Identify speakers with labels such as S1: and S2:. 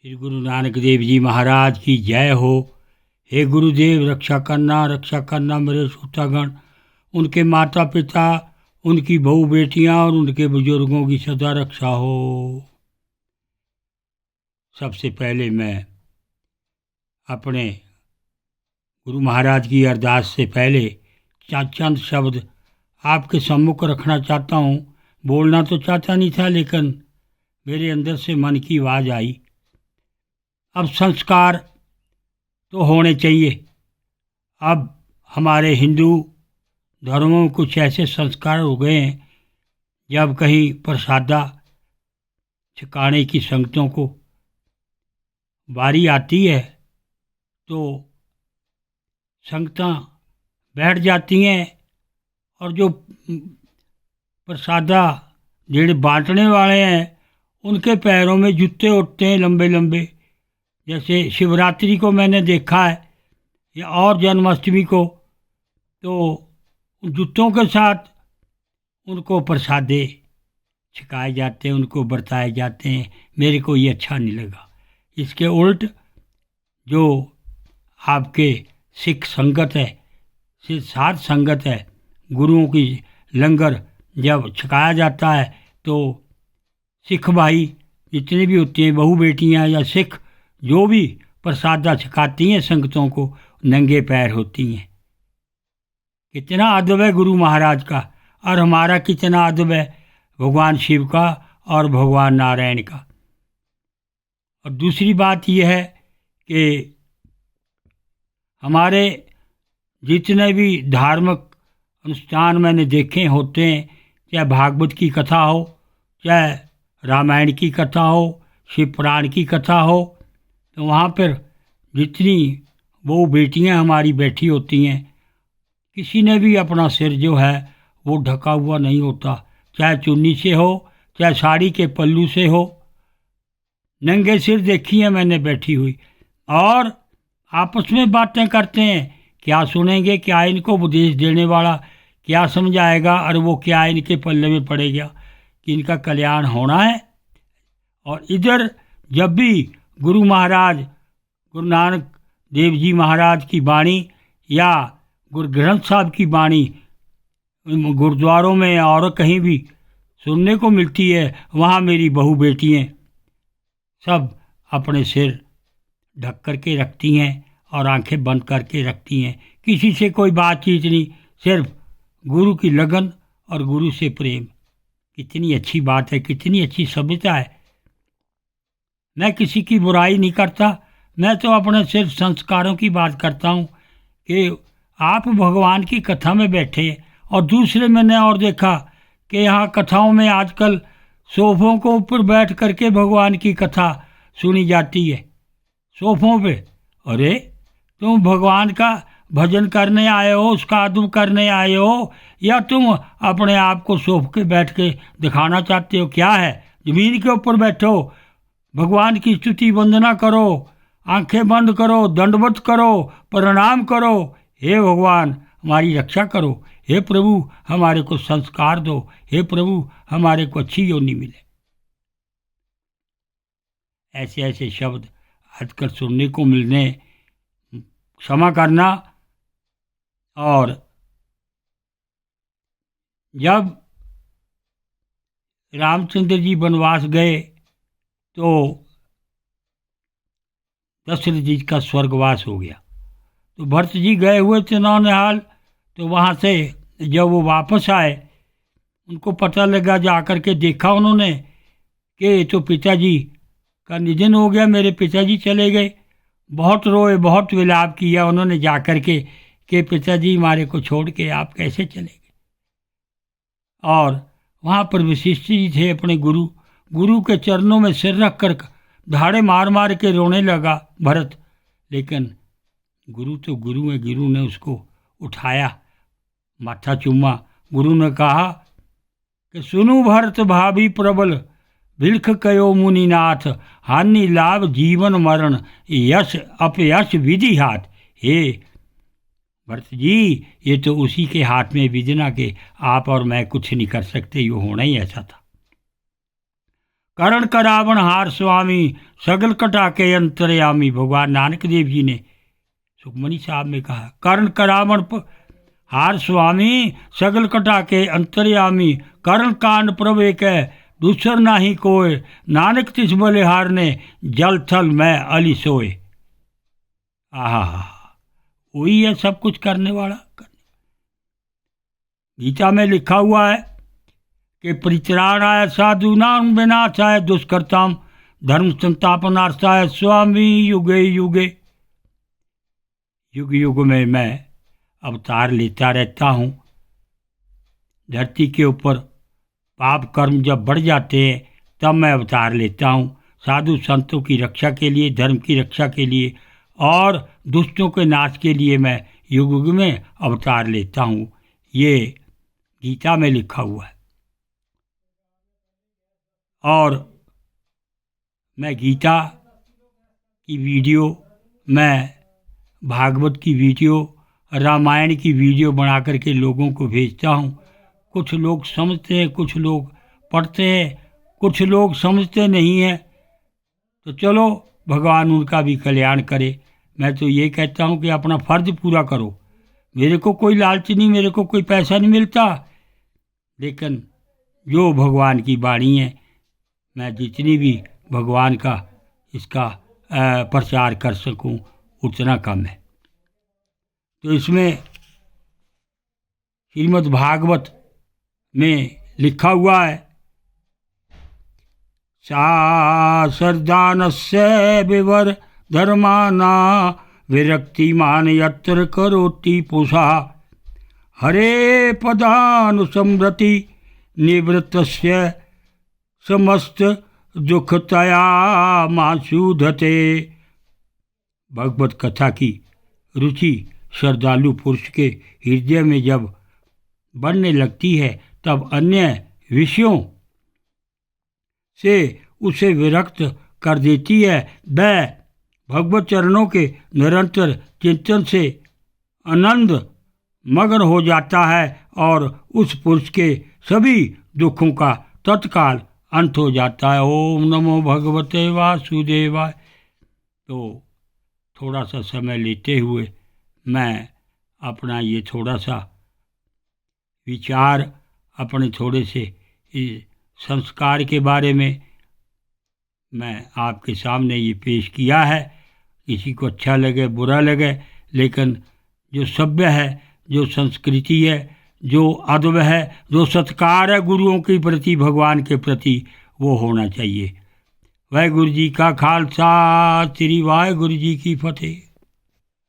S1: श्री गुरु नानक देव जी महाराज की जय हो। हे गुरुदेव, रक्षा करना मेरे श्रोतागण, उनके माता पिता, उनकी बहू बेटियां और उनके बुजुर्गों की सदा रक्षा हो। सबसे पहले मैं अपने गुरु महाराज की अरदास से पहले चंद शब्द आपके सम्मुख रखना चाहता हूँ। बोलना तो चाहता नहीं था, लेकिन मेरे अंदर से मन की आवाज़ आई। अब संस्कार तो होने चाहिए। अब हमारे हिंदू धर्मों में कुछ ऐसे संस्कार हो गए हैं, जब कहीं प्रसादा छिकाने की संगतों को बारी आती है तो संगतां बैठ जाती हैं, और जो प्रसादा जेड़े बांटने वाले हैं उनके पैरों में जूते उठते हैं लंबे लंबे। जैसे शिवरात्रि को मैंने देखा है, या और जन्माष्टमी को, तो उन जूतों के साथ उनको प्रसादे छिकाए जाते हैं, उनको बरताए जाते हैं। मेरे को ये अच्छा नहीं लगा। इसके उल्ट जो आपके सिख संगत है, साथ संगत है, गुरुओं की लंगर जब छिकाया जाता है तो सिख भाई जितने भी होते हैं, बहू बेटियां या सिख जो भी प्रसादा छिकाती हैं संगतों को, नंगे पैर होती हैं। कितना अदब है गुरु महाराज का, और हमारा कितना अदब है भगवान शिव का और भगवान नारायण का। और दूसरी बात यह है कि हमारे जितने भी धार्मिक अनुष्ठान मैंने देखे होते हैं, चाहे भागवत की कथा हो, चाहे रामायण की कथा हो, शिव पुराण की कथा हो, तो वहाँ पर जितनी वो बेटियां हमारी बैठी होती हैं, किसी ने भी अपना सिर जो है वो ढका हुआ नहीं होता, चाहे चुन्नी से हो, चाहे साड़ी के पल्लू से हो। नंगे सिर देखी है मैंने बैठी हुई, और आपस में बातें करते हैं। क्या सुनेंगे, क्या इनको उपदेश देने वाला क्या समझाएगा, और वो क्या इनके पल्ले में पड़ेगा कि इनका कल्याण होना है। और इधर जब भी गुरु महाराज गुरु नानक देव जी महाराज की वाणी या गुरु ग्रंथ साहब की वाणी गुरुद्वारों में और कहीं भी सुनने को मिलती है, वहाँ मेरी बहू बेटियाँ सब अपने सिर ढक करके रखती हैं और आंखें बंद करके रखती हैं। किसी से कोई बातचीत नहीं, सिर्फ गुरु की लगन और गुरु से प्रेम। कितनी अच्छी बात है, कितनी अच्छी सभ्यता है। मैं किसी की बुराई नहीं करता, मैं तो अपने सिर्फ संस्कारों की बात करता हूँ कि आप भगवान की कथा में बैठे। और दूसरे मैंने और देखा कि यहाँ कथाओं में आजकल सोफ़ों को ऊपर बैठ करके भगवान की कथा सुनी जाती है, सोफ़ों पे। अरे तुम भगवान का भजन करने आए हो, उसका अदब करने आए हो, या तुम अपने आप को सोफ़ के बैठ के दिखाना चाहते हो? क्या है, ज़मीन के ऊपर बैठो, भगवान की स्तुति वंदना करो, आंखें बंद करो, दंडवत करो, प्रणाम करो। हे भगवान हमारी रक्षा करो, हे प्रभु हमारे को संस्कार दो, हे प्रभु हमारे को अच्छी योनि मिले। ऐसे ऐसे शब्द आजकल सुनने को मिलने, क्षमा करना। और जब रामचंद्र जी वनवास गए तो दशरथ जी का स्वर्गवास हो गया। तो भरत जी गए हुए थे नौनिहाल, तो वहाँ से जब वो वापस आए, उनको पता लगा, जा कर के देखा उन्होंने कि तो पिताजी का निधन हो गया, मेरे पिताजी चले गए। बहुत रोए, बहुत विलाप किया उन्होंने जा कर के कि पिताजी हमारे को छोड़ के आप कैसे चले गए। और वहाँ पर वशिष्ठ जी थे अपने गुरु के चरणों में सिर रख कर धाड़े मार मार के रोने लगा भरत। लेकिन गुरु तो गुरु है, गुरु ने उसको उठाया, माथा चूमा। गुरु ने कहा कि सुनु भरत भाभी प्रबल, बिलख कयो मुनिनाथ, हानि लाभ जीवन मरण, यश अपयश विधि हाथ। हे भरत जी, ये तो उसी के हाथ में विजना के, आप और मैं कुछ नहीं कर सकते, ये होना ही ऐसा था। करण करावन हार स्वामी, सगल कटा के अंतर्यामी। भगवान नानक देव जी ने सुखमनी साहब में कहा, कर्ण करावन हार स्वामी, सगल कटा के अंतर्यामी। कर्ण कांड प्रभु एक है, दूसर नाही कोय। नानक तिस बलिहार ने, जल थल मैं अली सोए। आहा, वही है सब कुछ करने वाला। गीता में लिखा हुआ है कि परित्राणाय साधूनां विनाशाय दुष्कर्ताम धर्म संस्थापनार्थाय स्वामी युगे युगे। युग युग में मैं अवतार लेता रहता हूँ। धरती के ऊपर पाप कर्म जब बढ़ जाते हैं तब मैं अवतार लेता हूँ, साधु संतों की रक्षा के लिए, धर्म की रक्षा के लिए और दुष्टों के नाश के लिए मैं युग युग में अवतार लेता हूँ। ये गीता में लिखा हुआ है। और मैं गीता की वीडियो, मैं भागवत की वीडियो, रामायण की वीडियो बना करके लोगों को भेजता हूँ। कुछ लोग समझते हैं, कुछ लोग पढ़ते हैं, कुछ लोग समझते नहीं हैं। तो चलो भगवान उनका भी कल्याण करे। मैं तो ये कहता हूँ कि अपना फ़र्ज पूरा करो। मेरे को कोई लालच नहीं, मेरे को कोई पैसा नहीं मिलता, लेकिन जो भगवान की वाणी है, मैं जितनी भी भगवान का इसका प्रचार कर सकूं उतना कम है। तो इसमें श्रीमद् भागवत में लिखा हुआ है, सा सर्दानस्य विवर धर्माना विरक्तिमान यत्र करोति पुषा हरे पदानुसम्रति निवृत्तस्य समस्त दुखतया माशुधते। भगवत कथा की रुचि श्रद्धालु पुरुष के हृदय में जब बढ़ने लगती है तब अन्य विषयों से उसे विरक्त कर देती है। वह भगवत चरणों के निरंतर चिंतन से आनंद मग्न हो जाता है और उस पुरुष के सभी दुखों का तत्काल अंत हो जाता है। ओम नमो भगवते वासुदेवाय। तो थोड़ा सा समय लेते हुए मैं अपना ये थोड़ा सा विचार, अपने थोड़े से संस्कार के बारे में मैं आपके सामने ये पेश किया है। किसी को अच्छा लगे बुरा लगे, लेकिन जो सभ्य है, जो संस्कृति है, जो अदब है, जो सत्कार है गुरुओं के प्रति, भगवान के प्रति, वो होना चाहिए। वाहेगुरु जी का खालसा, श्री वाहेगुरु जी की फतेह।